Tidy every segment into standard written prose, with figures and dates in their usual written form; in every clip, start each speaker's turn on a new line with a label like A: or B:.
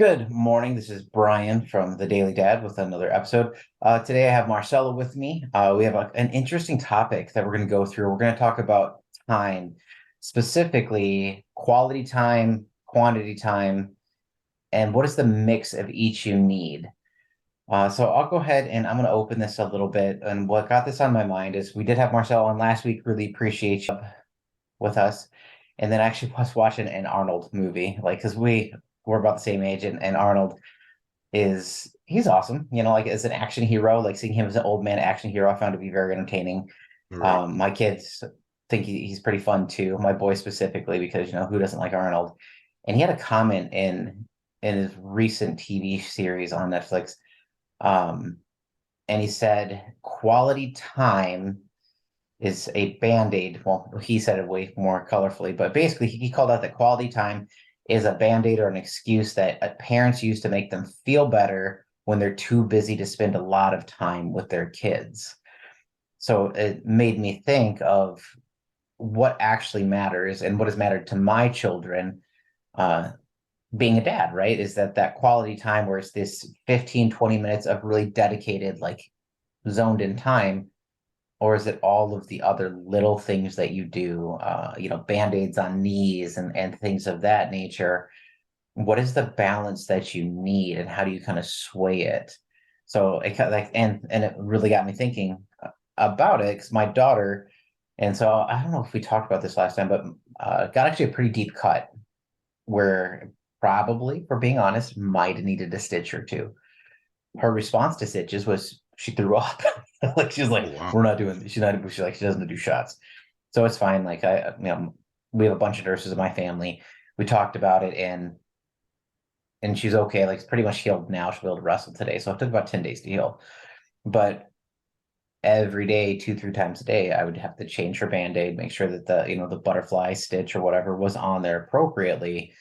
A: Good morning. This is Brian from the Daily Dad with another episode. Today I have Marcello with me. We have an interesting topic that we're going to go through. We're going to talk about time, specifically quality time, quantity time, and what is the mix of each you need. So I'll go ahead and I'm going to open this a little bit. And what got this on my mind is we did have Marcello on last week. Really appreciate you with us. And then actually was watching an Arnold movie, like because we're about the same age, and Arnold he's awesome. Like as an action hero, like seeing him as an old man action hero, I found to be very entertaining.
B: Right.
A: My kids think he's pretty fun too. My boy specifically, because who doesn't like Arnold? And he had a comment in his recent TV series on Netflix, um, and he said quality time is a band-aid. Well, he said it way more colorfully, but basically he called out that quality time is a band-aid or an excuse that parents use to make them feel better when they're too busy to spend a lot of time with their kids. So it made me think of what actually matters and what has mattered to my children, uh, being a dad, right? Is that quality time where it's this 15, 20 minutes of really dedicated, like zoned in time, or is it all of the other little things that you do, band-aids on knees and things of that nature? What is the balance that you need, and how do you kind of sway it? So it kind of like, and it really got me thinking about it, because my daughter, and so I don't know if we talked about this last time, but got actually a pretty deep cut where probably, for being honest, might have needed a stitch or two. Her response to stitches was she threw up. Like she's
B: Oh
A: like,
B: wow.
A: we're not doing. She's like, she doesn't do shots, so it's fine. Like we have a bunch of nurses in my family. We talked about it, and she's okay. Like it's pretty much healed now. She'll be able to wrestle today. So it took about 10 days to heal, but every day, two, three times a day, I would have to change her band-aid, make sure that the butterfly stitch or whatever was on there appropriately,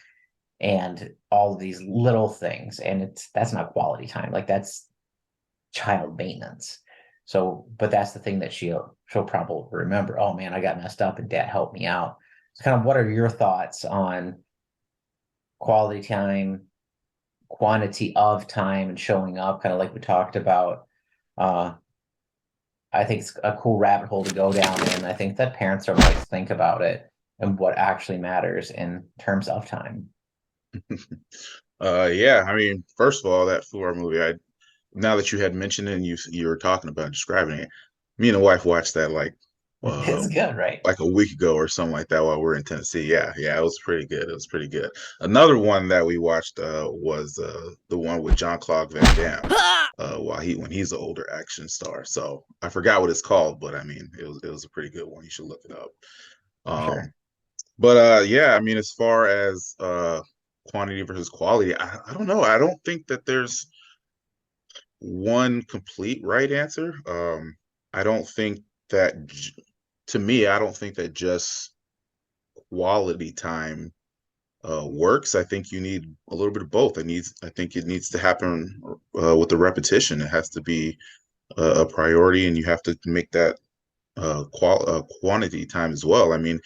A: and all of these little things. And that's not quality time. Like that's child maintenance. So, but that's the thing that she'll probably remember. Oh man, I got messed up and dad helped me out. So kind of what are your thoughts on quality time, quantity of time and showing up, kind of like we talked about? Uh, I think it's a cool rabbit hole to go down in. I think that parents don't always think about it and what actually matters in terms of time.
B: Yeah, I mean, first of all, that Fuller movie, I now that you had mentioned it and you were talking about describing it, me and the wife watched that uh
A: It's good, right?
B: like a week ago or something like that while we are in Tennessee. Yeah, yeah, it was pretty good. It was pretty good. Another one that we watched was the one with Jean-Claude Van Damme, while he when he's an older action star. So I forgot what it's called, but I mean it was a pretty good one. You should look it up.
A: For
B: Um
A: sure.
B: But yeah, I mean, as far as quantity versus quality, I don't know. I don't think that there's one complete right answer. I don't think that to me, I don't think that just quality time works. I think you need a little bit of both. I think it needs to happen with the repetition. It has to be a priority, and you have to make that quantity time as well. I mean,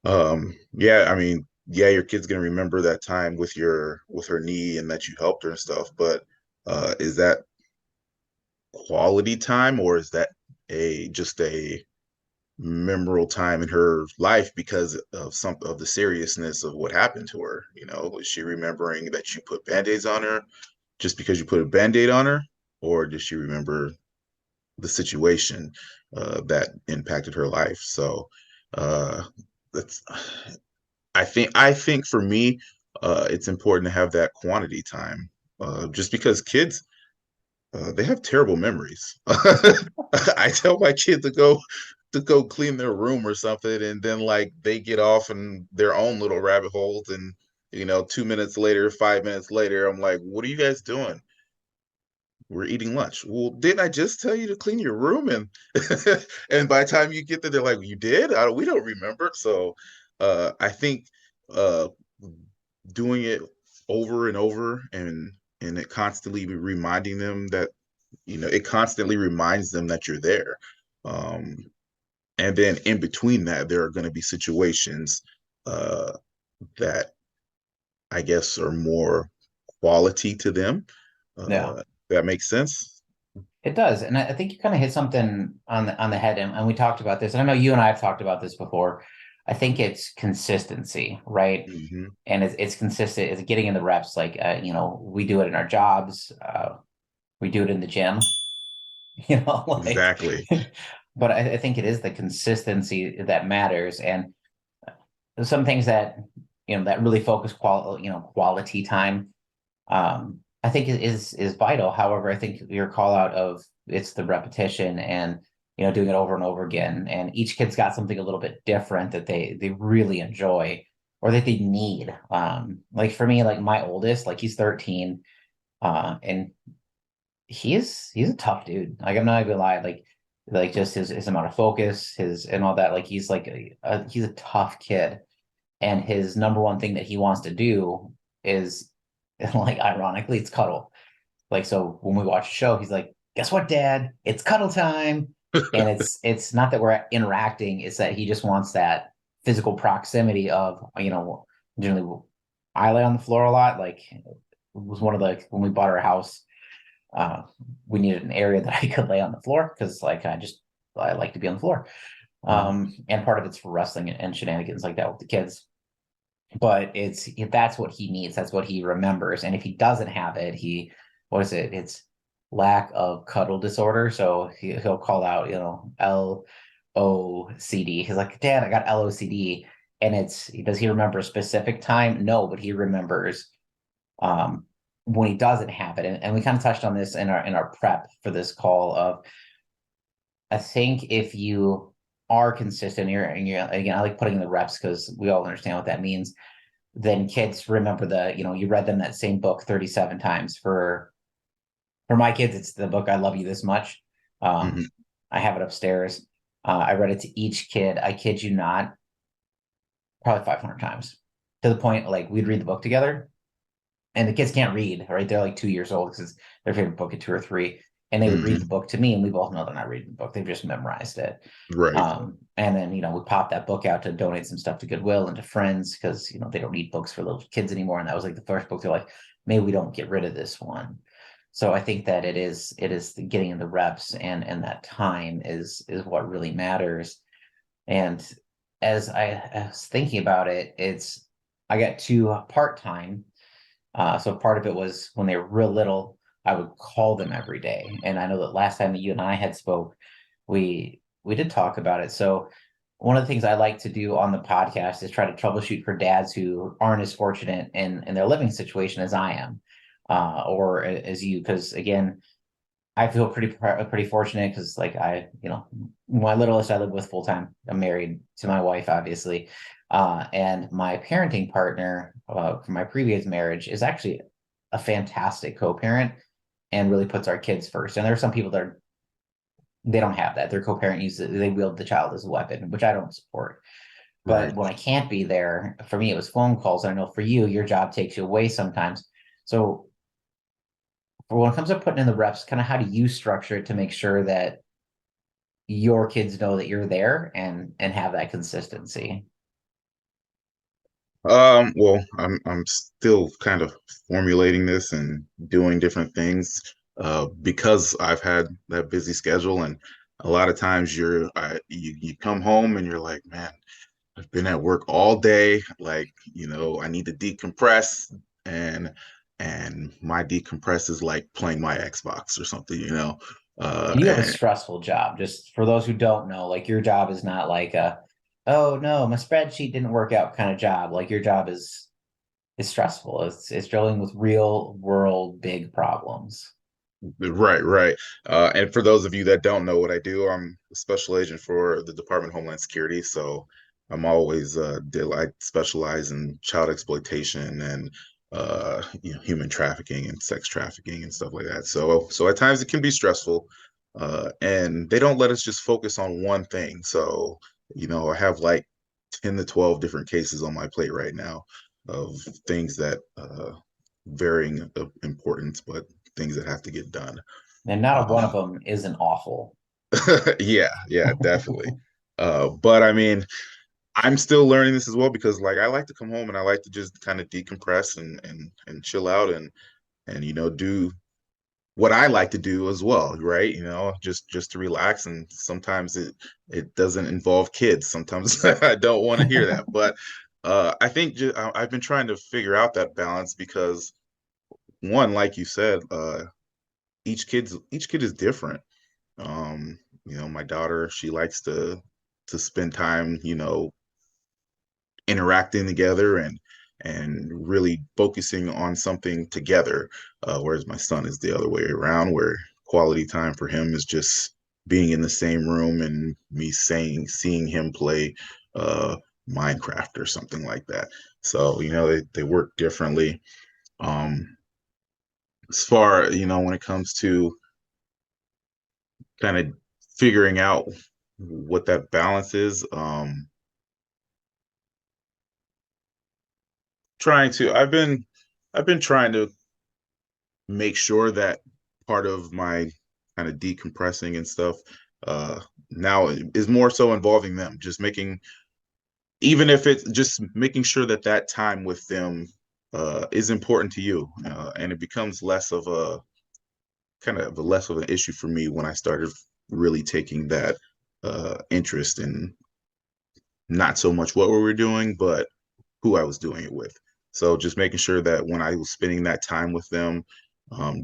B: yeah, I mean, yeah, your kid's gonna remember that time with her knee and that you helped her and stuff, but is that quality time, or is that a just a memorable time in her life because of some of the seriousness of what happened to her? You know, is she remembering that you put band-aids on her just because you put a band-aid on her, or does she remember the situation that impacted her life? So that's I think for me, it's important to have that quantity time, just because kids they have terrible memories. I tell my kid to go clean their room or something, and then like they get off in their own little rabbit holes, and 2 minutes later, 5 minutes later, I'm like, "What are you guys doing?" We're eating lunch. Well, didn't I just tell you to clean your room? And and by the time you get there, they're like, "You did? We don't remember." So, I think uh, doing it over and over, and it constantly reminding them that it constantly reminds them that you're there. Um, and then in between that, there are going to be situations that I guess are more quality to them.
A: Yeah.
B: That makes sense.
A: It does, and I think you kind of hit something on the head, and we talked about this, and I know you and I have talked about this before. I think it's consistency, right?
B: Hmm.
A: And it's consistent. It's getting in the reps. Like we do it in our jobs. We do it in the gym. Like.
B: Exactly.
A: But I think it is the consistency that matters, and some things that that really focus quality time. I think it is vital. However, I think your call out of it's the repetition and doing it over and over again, and each kid's got something a little bit different that they really enjoy or that they need. Like for me, like my oldest, like he's 13, and he's a tough dude. Like I'm not even gonna lie, like just his amount of focus, his and all that. Like he's like he's a tough kid, and his number one thing that he wants to do is like ironically it's cuddle. Like so when we watch a show, he's like, "Guess what, Dad? It's cuddle time." And it's not that we're interacting; it's that he just wants that physical proximity of generally I lay on the floor a lot. Like it was one of the when we bought our house, uh, we needed an area that I could lay on the floor because like I like to be on the floor. And part of it's for wrestling and shenanigans like that with the kids. But that's what he needs. That's what he remembers. And if he doesn't have it, what is it? It's lack of cuddle disorder. So he'll call out, LOCD. He's like, Dad, I got LOCD. And does he remember a specific time? No, but he remembers um, when he doesn't have it. And we kind of touched on this in our prep for this call of I think if you are consistent, you're again, I like putting in the reps because we all understand what that means. Then kids remember you read them that same book 37 times. For my kids, it's the book I Love You This Much. Um,
B: Hmm.
A: I have it upstairs. I read it to each kid. I kid you not, probably 500 times to the point like we'd read the book together and the kids can't read, right? They're like 2 years old because it's their favorite book at 2 or 3. And they would read the
B: Hmm.
A: book to me, and we both know they're not reading the book. They've just memorized it.
B: Right.
A: And then, we popped that book out to donate some stuff to Goodwill and to friends because, they don't need books for little kids anymore. And that was like the first book. They're like, maybe we don't get rid of this one. So I think that it is getting in the reps and that time is what really matters. And as I was thinking about it, I got two part-time. So part of it was when they were real little, I would call them every day. And I know that last time that you and I had spoke, we did talk about it. So one of the things I like to do on the podcast is try to troubleshoot for dads who aren't as fortunate in their living situation as I am, or as you, because again, I feel pretty fortunate because like my littlest I live with full time. I'm married to my wife, obviously, and my parenting partner from my previous marriage is actually a fantastic co-parent and really puts our kids first. And there are some people they don't have that. Their co-parent they wield the child as a weapon, which I don't support.
B: Right.
A: But when I can't be there, for me it was phone calls. I know for you, your job takes you away sometimes. So for when it comes to putting in the reps, kind of how do you structure it to make sure that your kids know that you're there and have that consistency?
B: Well, I'm still kind of formulating this and doing different things because I've had that busy schedule, and a lot of times you come home and you're like, man, I've been at work all day, like, I need to decompress, and my decompress is like playing my Xbox or something,
A: And you have a
B: and
A: stressful job. Just for those who don't know, like your job is not like oh no, my spreadsheet didn't work out kind of job. Like your job is stressful. It's dealing with real world big problems.
B: right, right. And for those of you that don't know what I do, I'm a special agent for the Department of Homeland Security. So I'm always I specialize in child exploitation and human trafficking and sex trafficking and stuff like that. So at times it can be stressful, and they don't let us just focus on one thing. So I have like 10 to 12 different cases on my plate right now of things that varying of importance, but things that have to get done.
A: And not a one of
B: Uh,
A: them isn't awful.
B: yeah, yeah, definitely. But I mean, I'm still learning this as well because like I like to come home and I like to just kind of decompress and chill out. And and do what I like to do as well, right? Just to relax. And sometimes it doesn't involve kids. Sometimes I don't want to hear that. But I think I've been trying to figure out that balance because one, like you said, each kid is different. My daughter, she likes to spend time, interacting together and really focusing on something together. Whereas my son is the other way around, where quality time for him is just being in the same room and me seeing him play uh, Minecraft or something like that. So, they work differently. Um, as far, when it comes to kind of figuring out what that balance is, trying to, I've been trying to make sure that part of my kind of decompressing and stuff uh now is more so involving them, just making, even if it's just making sure that that time with them is important to you, and it becomes less of a kind of less of an issue for me when I started really taking that interest in not so much what we were doing, but who I was doing it with. So just making sure that when I was spending that time with them,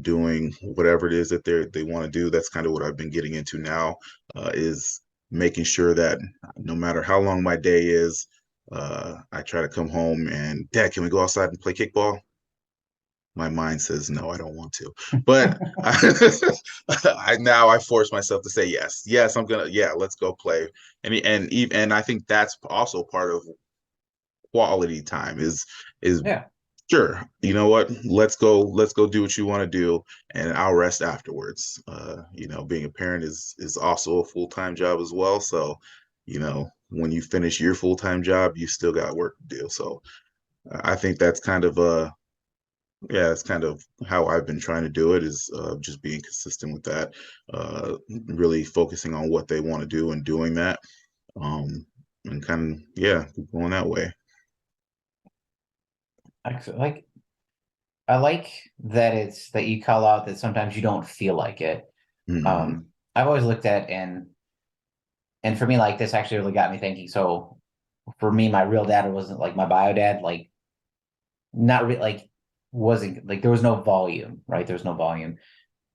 B: doing whatever it is that they want to do, that's kind of what I've been getting into now, is making sure that no matter how long my day is, I try to come home and, Dad, can we go outside and play kickball? My mind says no, I don't want to, but I force myself to say yes, yes, I'm gonna, yeah, let's go play, and I think that's also part of quality time is
A: Yeah.
B: sure, you know what, let's go do what you want to do, and I'll rest afterwards. Being a parent is also a full-time job as well, so when you finish your full-time job, you still got work to do. So I think that's kind of yeah, that's kind of how I've been trying to do it, is just being consistent with that, really focusing on what they want to do and doing that, um and kind of, yeah, going that way.
A: Like I like that it's that you call out that sometimes you don't feel like it.
B: Hmm.
A: I've always looked at and for me, like this actually really got me thinking. So for me, my real dad wasn't like my bio dad, like not really like wasn't like there was no volume, right? There was no volume.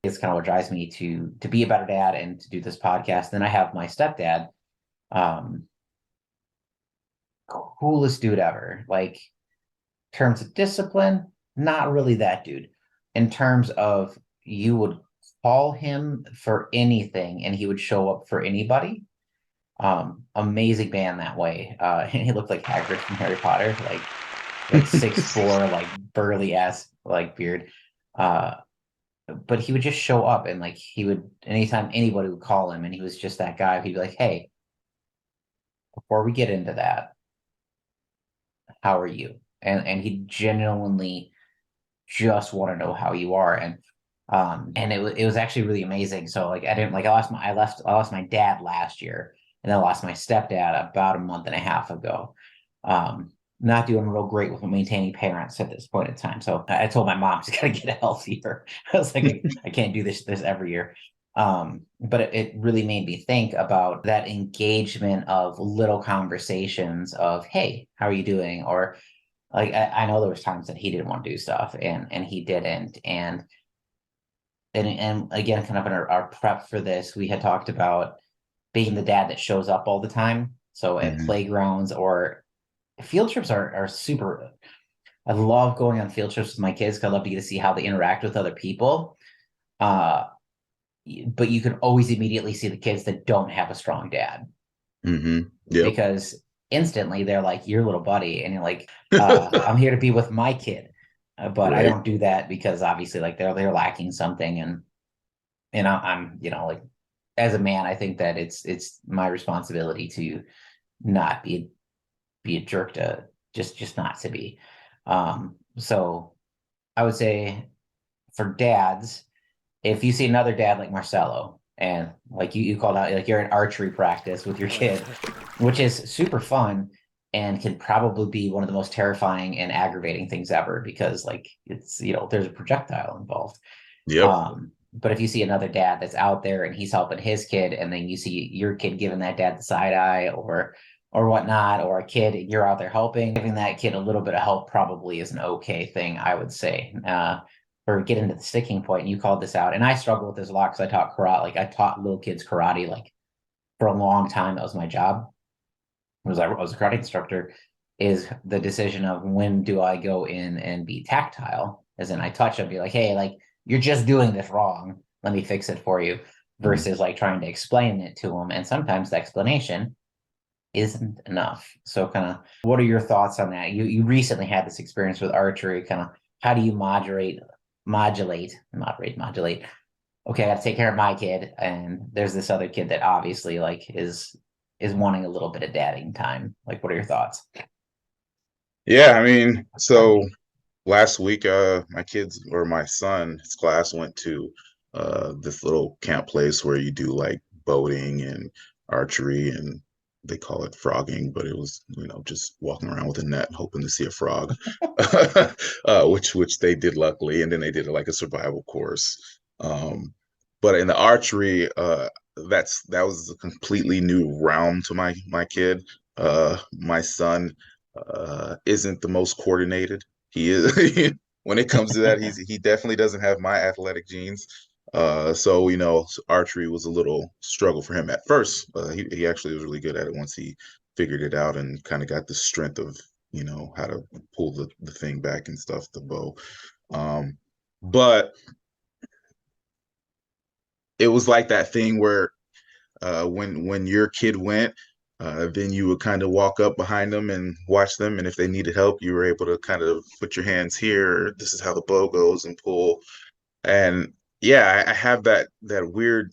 A: It's kind of what drives me to be a better dad and to do this podcast. Then I have my stepdad, um, coolest dude ever. Like terms of discipline, not really that dude. In terms of you would call him for anything and he would show up for anybody. Amazing man that way. And he looked like Hagrid from Harry Potter, like 6'4", like burly ass like beard. Uh, but he would just show up and like he would anytime anybody would call him and he was just that guy, he'd be like, hey, before we get into that, how are you? And he genuinely just want to know how you are. And it was actually really amazing. So like I didn't like I lost my dad last year and then I lost my stepdad about a month and a half ago. Not doing real great with maintaining parents at this point in time. So I told my mom she's gotta get healthier. I was like, I can't do this every year. But it really made me think about that engagement of little conversations of, hey, how are you doing? Or like I know there was times that he didn't want to do stuff and he didn't. And again, kind of in our prep for this, we had talked about being the dad that shows up all the time. So at
B: Hmm.
A: playgrounds or field trips are super. I love going on field trips with my kids because I love to get to see how they interact with other people. Uh, but you can always immediately see the kids that don't have a strong dad
B: Hmm. Yep.
A: because instantly they're like your little buddy, and you're like, I'm here to be with my kid, but I
B: Right.
A: don't do that because obviously like they're lacking something, and I'm like as a man, I think that it's my responsibility to not be a jerk to just not to be. So I would say for dads, if you see another dad like Marcello and like you called out like you're in archery practice with your kid, which is super fun. and can probably be one of the most terrifying and aggravating things ever because like it's there's a projectile involved.
B: Yep.
A: But if you see another dad that's out there and he's helping his kid, and then you see your kid giving that dad the side eye or whatnot, or a kid you're out there helping, giving that kid a little bit of help probably is an okay thing, I would say. Or get into the sticking point, and you called this out, and I struggle with this a lot because I taught karate. Like I taught little kids karate like for a long time. That was my job. I was a karate instructor. Is the decision of when do I go in and be tactile, as in I touch them, be like, hey, like you're just doing this wrong. Let me fix it for you,
B: Mhm.
A: versus like trying to explain it to them. And sometimes the explanation isn't enough. So kind of what are your thoughts on that? You recently had this experience with archery, kind of how do you modulate? Okay, I gotta take care of my kid, and there's this other kid that obviously like is wanting a little bit of dadding time. Like, what are your thoughts?
B: Yeah, I mean, so last week, my kids or my son, his class went to this little camp place where you do like boating and archery, and they call it frogging, but it was, just walking around with a net hoping to see a frog, which they did luckily, and then they did like a survival course. But in the archery, that was a completely new realm to my kid. My son isn't the most coordinated. He is when it comes to that, he definitely doesn't have my athletic genes. So archery was a little struggle for him at first. He actually was really good at it once he figured it out and kind of got the strength of how to pull the thing back and stuff, the bow. But it was like that thing where when your kid went, then you would kind of walk up behind them and watch them, and if they needed help, you were able to kind of put your hands here. This is how the bow goes and pull. And yeah, I have that weird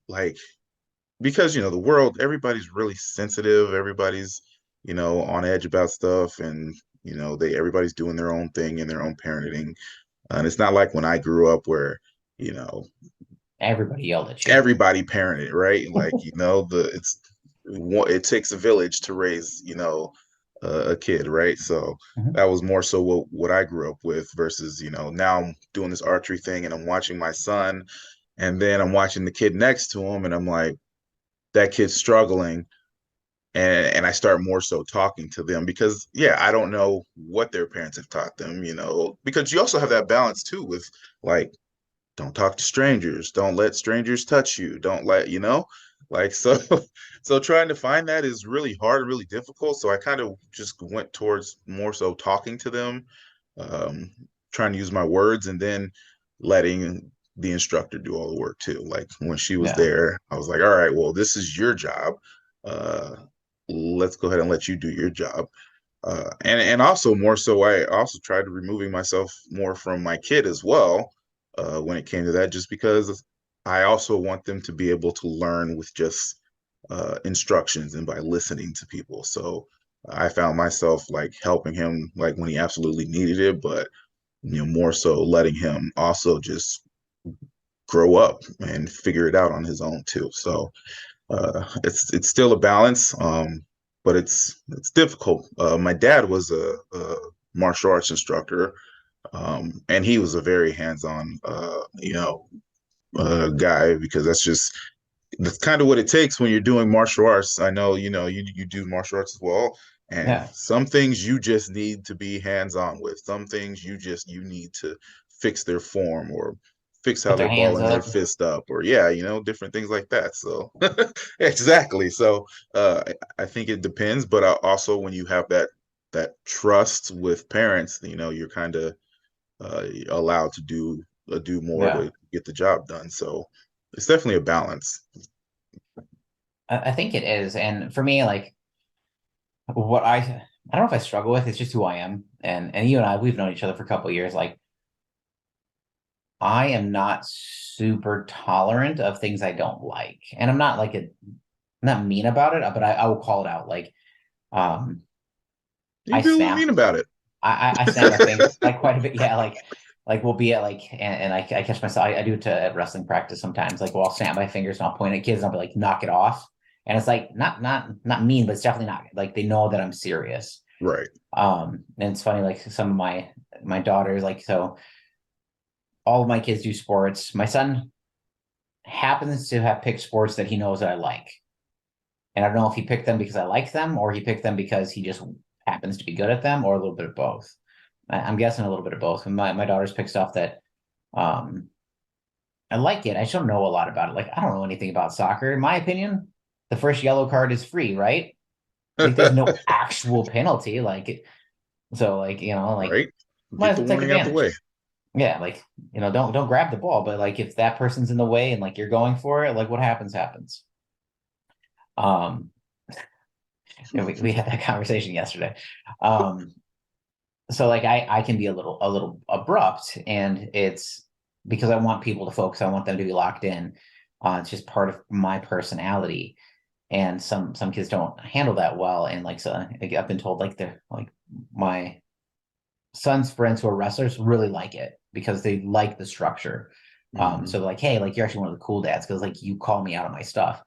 B: like because the world, everybody's really sensitive, everybody's on edge about stuff, and everybody's doing their own thing in their own parenting. And it's not like when I grew up where you know
A: Everybody yelled at you.
B: everybody parented, right? Like, it takes a village to raise, a kid, right? So
A: Mhm.
B: that was more so what I grew up with versus, now I'm doing this archery thing and I'm watching my son, and then I'm watching the kid next to him, and I'm like, that kid's struggling. And I start more so talking to them because, yeah, I don't know what their parents have taught them, because you also have that balance too with like don't talk to strangers, don't let strangers touch you, don't let like so so trying to find that is really hard and really difficult, so I kind of just went towards more so talking to them, um trying to use my words, and then letting the instructor do all the work too. Like when she was
A: Yeah.
B: there, I was like, all right, well, this is your job, uh let's go ahead and let you do your job. And also more so, I also tried removing myself more from my kid as well, when it came to that, just because I also want them to be able to learn with just instructions and by listening to people. So I found myself like helping him like when he absolutely needed it, but more so letting him also just grow up and figure it out on his own too. So it's still a balance, but it's difficult. My dad was a martial arts instructor, and he was a very hands-on, guy, because that's kind of what it takes when you're doing martial arts. I know, you do martial arts as well, and
A: Yeah.
B: some things you just need to be hands-on with. Some things you need to fix their form or fix how
A: Put
B: they're
A: their hands
B: balling their
A: up.
B: fist up, or yeah, different things like that. So exactly. So I think it depends, but also when you have that trust with parents, you're kind of allowed to do more
A: Yeah.
B: to get the job done. So it's definitely a balance.
A: I think it is. And for me, like what I don't know if I struggle with, it's just who I am. And you and I, we've known each other for a couple of years. Like I am not super tolerant of things I don't like. And I'm not like I'm not mean about it, but I will call it out. Like um
B: You
A: I
B: be a little
A: snap.
B: mean about it.
A: I snap my fingers like quite a bit. Yeah, like we'll be at like and I catch myself. I do it to at wrestling practice sometimes. Like, well, I'll snap my fingers and I'll point at kids and I'll be like, knock it off. And it's like not mean, but it's definitely not like they know that I'm serious.
B: Right.
A: And it's funny, like some of my daughters, like so all of my kids do sports. My son happens to have picked sports that he knows that I like. And I don't know if he picked them because I like them or he picked them because he just happens to be good at them or a little bit of both. I'm guessing a little bit of both. And my daughters pick stuff that um, I like it. I just don't know a lot about it. Like, I don't know anything about soccer. In my opinion, the first yellow card is free, right? Like, there's no actual penalty. Like, so, like, like,
B: Right.
A: might
B: Get
A: as
B: the
A: well take
B: warning out the way.
A: advantage. Yeah, like, don't grab the ball, but like, if that person's in the way and like you're going for it, like, what happens, happens. Um, and we had that conversation yesterday. Um, so like I can be a little abrupt, and it's because I want people to focus. I want them to be locked in. It's just part of my personality, and some kids don't handle that well. And like, so like, I've been told like they're like my son's friends who are wrestlers really like it because they like the structure.
B: Hmm.
A: So they're like, hey, like you're actually one of the cool dads because like you call me out on my stuff.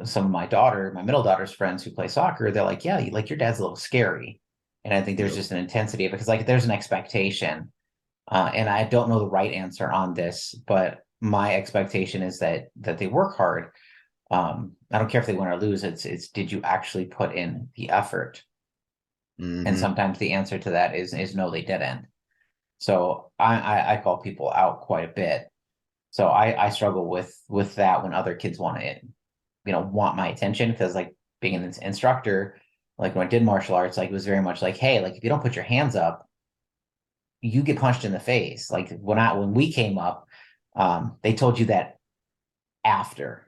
A: Some of my middle daughter's friends who play soccer, they're like, yeah, like your dad's a little scary. And I think there's
B: Yep.
A: just an intensity because like there's an expectation. And I don't know the right answer on this, but my expectation is that they work hard. I don't care if they win or lose. It's did you actually put in the effort? And
B: Hmm.
A: sometimes the answer to that is no, they didn't. So I call people out quite a bit. So I struggle with that when other kids want to want my attention because like being an instructor, like when I did martial arts, like it was very much like, hey, like if you don't put your hands up, you get punched in the face. Like when we came up, they told you that after,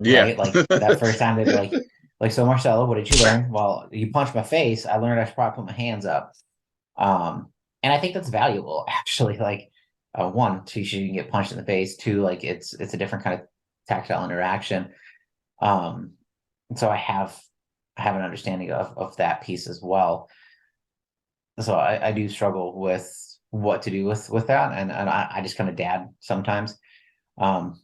B: Yeah.
A: right? Like that first time they'd be like, so Marcello, what did you learn? Well, you punched my face. I learned I should probably put my hands up. And I think that's valuable actually. Like one, two, you can get punched in the face. Two, like it's a different kind of tactile interaction. Um, so I have an understanding of that piece as well. So I do struggle with what to do with that, and I just kind of dad sometimes. Um,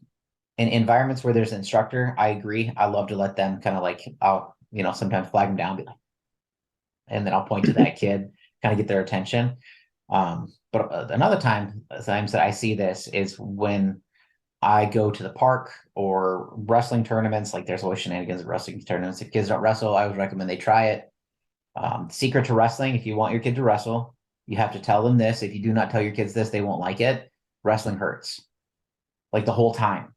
A: in environments where there's an instructor, I agree. I love to let them kind of like I'll sometimes flag them down, be like, and then I'll point to that kid, kind of get their attention. But another times that I see this is when I go to the park or wrestling tournaments. Like there's always shenanigans at wrestling tournaments. If kids don't wrestle, I would recommend they try it. Secret to wrestling: if you want your kid to wrestle, you have to tell them this. If you do not tell your kids this, they won't like it. Wrestling hurts like the whole time.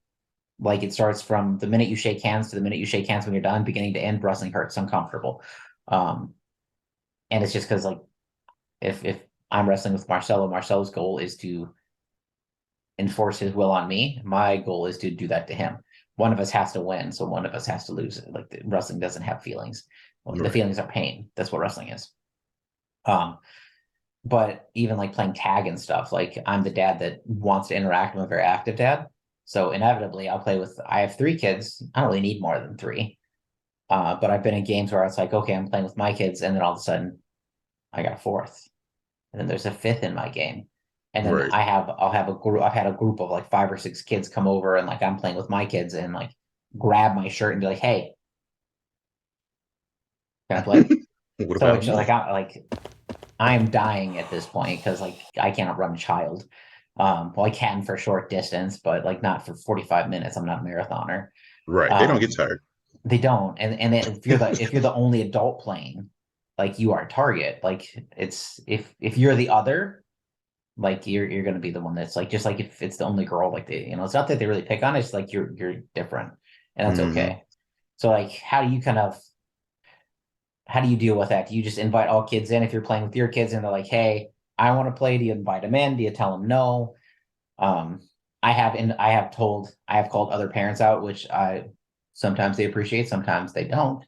A: Like it starts from the minute you shake hands to the minute you shake hands when you're done, beginning to end. Wrestling hurts, uncomfortable, um, and it's just because like if I'm wrestling with Marcelo, Marcelo's goal is to enforce his will on me. My goal is to do that to him. One of us has to win, so one of us has to lose. Like wrestling doesn't have feelings. Well, the
B: Right.
A: feelings are pain. That's what wrestling is. Um, but even like playing tag and stuff, like I'm the dad that wants to interact. I'm a very active dad. So inevitably I'll play with I have three kids. I don't really need more than three. But I've been in games where it's like, okay, I'm playing with my kids, and then all of a sudden I got a fourth. And then there's a fifth in my game. And then
B: Right.
A: I'll have a group I've had a group of like five or six kids come over and like I'm playing with my kids and like grab my shirt and be like, hey, can I play?
B: What
A: So
B: about
A: it's like
B: me?
A: I'm dying at this point because like I cannot run a child. Well, I can for a short distance, but like not for 45 minutes. I'm not a marathoner.
B: Right. They don't get
A: Um,
B: tired.
A: they don't. And if you're the only adult playing, like you are a target. Like it's if you're the other, like you're gonna be the one that's like just like if it's the only girl, like it's not that they really pick on it, it's like you're different. And that's
B: Hmm.
A: okay. So like how do you deal with that? Do you just invite all kids in if you're playing with your kids and they're like, hey, I want to play? Do you invite them in? Do you tell them no? Um, I have called other parents out, which I sometimes they appreciate, sometimes they don't,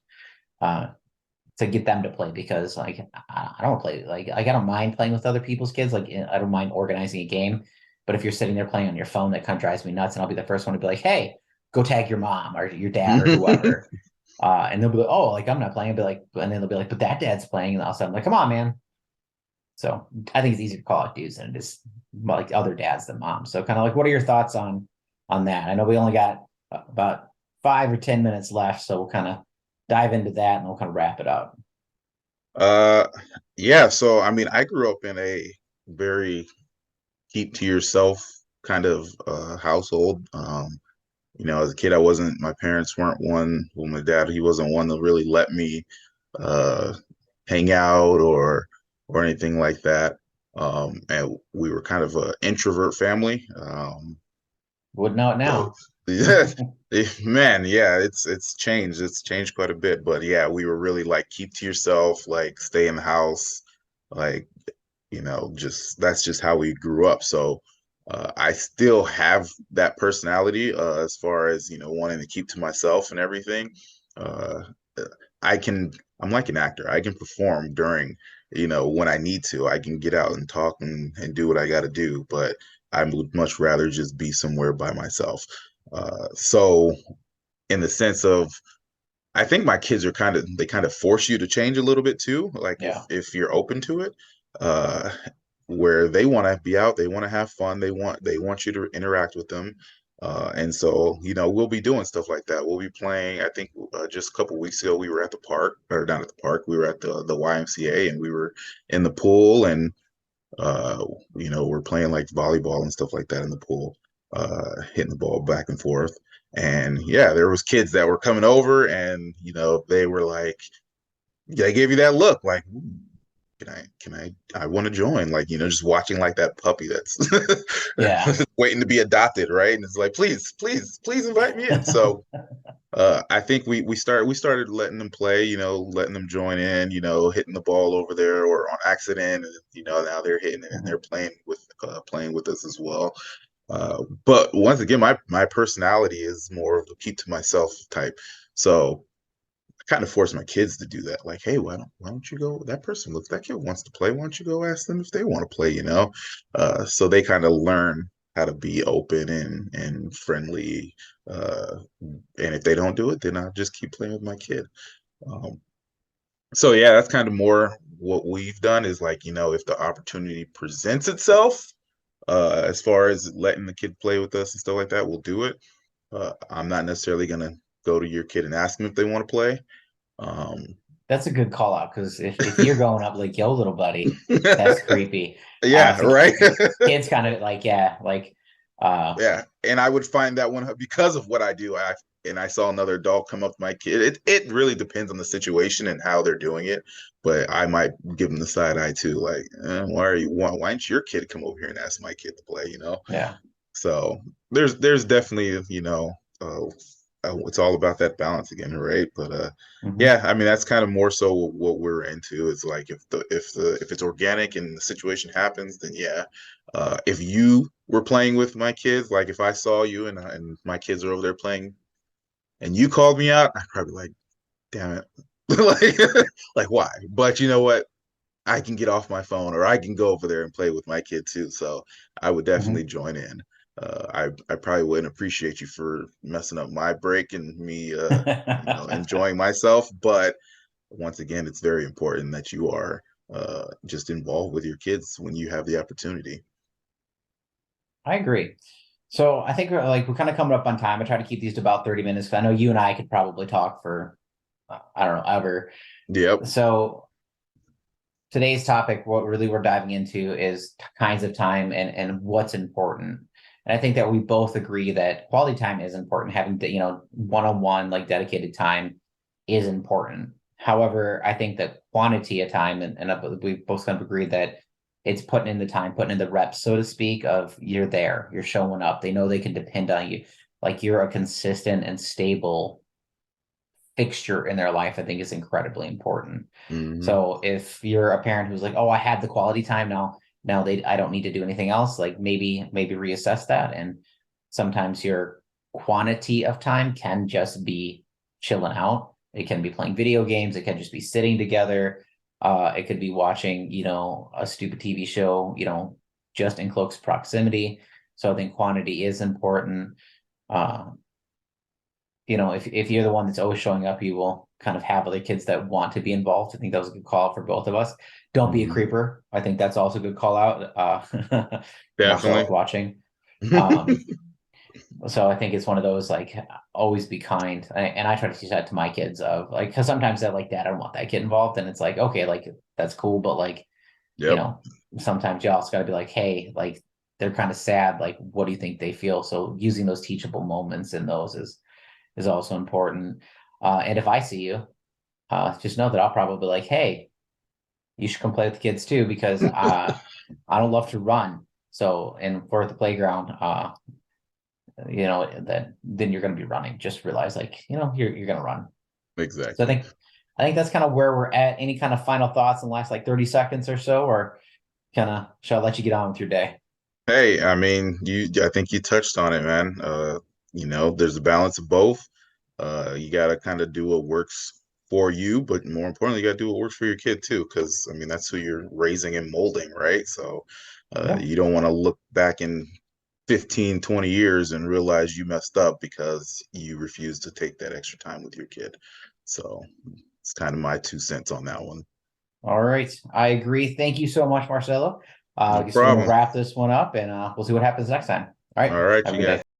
A: uh, to get them to play because like I don't play like I don't mind playing with other people's kids. Like I don't mind organizing a game, but if you're sitting there playing on your phone, that kind of drives me nuts. And I'll be the first one to be like, hey, go tag your mom or your dad or whoever. And they'll be like, oh, like I'm not playing. I'll be like, and then they'll be like, but that dad's playing. And all of a sudden, I'm like, come on, man. So I think it's easier to call out dudes than it is like other dads than moms. So kind of like, what are your thoughts on that? I know we only got about 5 or 10 minutes left, so we'll kind of dive into that and we'll kind of wrap it up.
B: Uh, yeah. So, I mean, I grew up in a very keep to yourself kind of household. As a kid, my parents weren't one, well, my dad, he wasn't one to really let me uh, hang out or anything like that. And we were kind of an introvert family.
A: Would know it
B: So
A: now.
B: yeah, man, yeah, it's changed. It's changed quite a bit. But yeah, we were really like keep to yourself, like stay in the house, like just that's just how we grew up. So I still have that personality as far as wanting to keep to myself and everything. Uh, I can. I'm like an actor. I can perform during when I need to. I can get out and talk and do what I got to do. But I would much rather just be somewhere by myself. So in the sense of I think my kids are they kind of force you to change a little bit too. Like if
A: Yeah.
B: if you're open to it, uh, where they want to be out, they want to have fun, they want you to interact with them, and so we'll be doing stuff like that. We'll be playing. I think just a couple weeks ago we were at the park, or not at the park. We were at the YMCA and we were in the pool and uh, we're playing like volleyball and stuff like that in the pool, hitting the ball back and forth. And yeah, there was kids that were coming over and they were like, they gave you that look like, "Ooh, I want to join," like, just watching like that puppy that's
A: Yeah.
B: waiting to be adopted, right? And it's like, please, please, please invite me in. So I think we started letting them play, letting them join in, hitting the ball over there or on accident, and now they're hitting it and they're playing with us as well. But once again, my personality is more of a keep to myself type. So I kind of force my kids to do that. Like, hey, why don't you go? That kid wants to play. Why don't you go ask them if they want to play? So they kind of learn how to be open and friendly. And if they don't do it, then I just keep playing with my kid. Um, so yeah, that's kind of more what we've done is like, if the opportunity presents itself, as far as letting the kid play with us and stuff like that, we'll do it. I'm not necessarily gonna go to your kid and ask them if they want to play. Um,
A: That's a good call out because if you're going up like, yo, little buddy, that's creepy.
B: yeah,
A: So
B: right.
A: kids kind of like, yeah, like,
B: Yeah, and I would find that one because of what I do. I saw another dog come up to my kid. It really depends on the situation and how they're doing it, but I might give them the side eye too. Like, why didn't your kid come over here and ask my kid to play?
A: yeah.
B: So there's definitely it's all about that balance again, right? But
A: Hmm.
B: yeah, I mean that's kind of more so what we're into. It's like if it's organic and the situation happens, then yeah. If you were playing with my kids, like if I saw you and my kids are over there playing and you called me out, I'd probably be like, damn it, like why? But you know what? I can get off my phone or I can go over there and play with my kid too. So I would definitely
A: Hmm.
B: join in. I probably wouldn't appreciate you for messing up my break and me, enjoying myself. But once again, it's very important that you are just involved with your kids when you have the opportunity.
A: I agree. So I think we're kind of coming up on time. I try to keep these to about 30 minutes because I know you and I could probably talk for I don't know ever.
B: Yep.
A: So today's topic, what really we're diving into is kinds of time and what's important. And I think that we both agree that quality time is important. Having one-on-one like dedicated time is important. However, I think that quantity of time and we both kind of agree that it's putting in the time, putting in the reps, so to speak, of you're there, you're showing up. They know they can depend on you. Like you're a consistent and stable fixture in their life, I think is incredibly important.
B: Hmm.
A: So if you're a parent who's like, oh, I had the quality time now I don't need to do anything else, like maybe reassess that. And sometimes your quantity of time can just be chilling out. It can be playing video games, it can just be sitting together. It could be watching, a stupid TV show, just in close proximity. So I think quantity is important. Uh, if you're the one that's always showing up, you will kind of have other kids that want to be involved. I think that was a good call for both of us. Don't be a
B: Hmm.
A: creeper. I think that's also a good call out. Marcello's
B: Definitely.
A: watching. Um, So I think it's one of those like always be kind, and I try to teach that to my kids of like because sometimes they're like, Dad, I don't want that kid involved, and it's like okay, like that's cool, but like you
B: Yep,
A: know sometimes you also got to be like, hey, like they're kind of sad, like what do you think they feel? So using those teachable moments in those is also important. And if I see you, just know that I'll probably be like, hey, you should come play with the kids too because I don't love to run. So and we're at the playground, that then you're going to be running. Just realize like, you're going to run. So
B: exactly.
A: I think that's kind of where we're at. Any kind of final thoughts in the last like 30 seconds or so, or kind of shall I let you get on with your day?
B: Hey, I mean, I think you touched on it, man. There's a balance of both. You got to kind of do what works for you, but more importantly, you got to do what works for your kid too, because I mean, that's who you're raising and molding, right? So,
A: Yeah.
B: you don't want to look back in 15, 20 years and realize you messed up because you refused to take that extra time with your kid. So, it's kind of my 2 cents on that one.
A: All right. I agree. Thank you so much, Marcelo. I
B: No
A: guess we'll
B: problem.
A: wrap this one up and we'll see what happens next time. All right.
B: All right,
A: Have a
B: you
A: good
B: guys.
A: day.